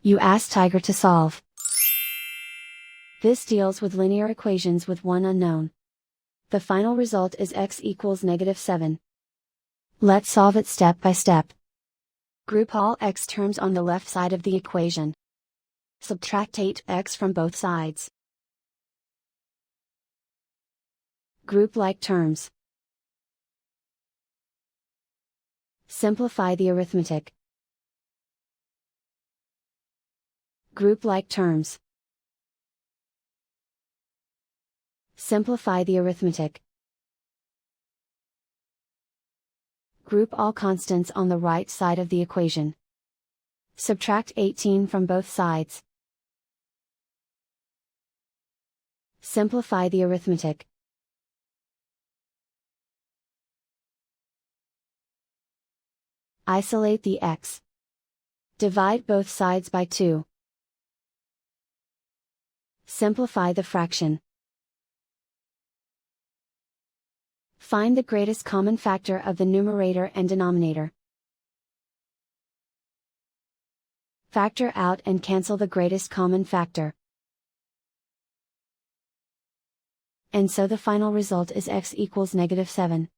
You ask Tiger to solve. This deals with linear equations with one unknown. The final result is x equals -7. Let's solve it step by step. Group all x terms on the left side of the equation. Subtract 8x from both sides. Group like terms. Simplify the arithmetic. Group like terms. Simplify the arithmetic. Group all constants on the right side of the equation. Subtract 18 from both sides. Simplify the arithmetic. Isolate the x. Divide both sides by 2. Simplify the fraction. Find the greatest common factor of the numerator and denominator. Factor out and cancel the greatest common factor. And so the final result is x equals -7.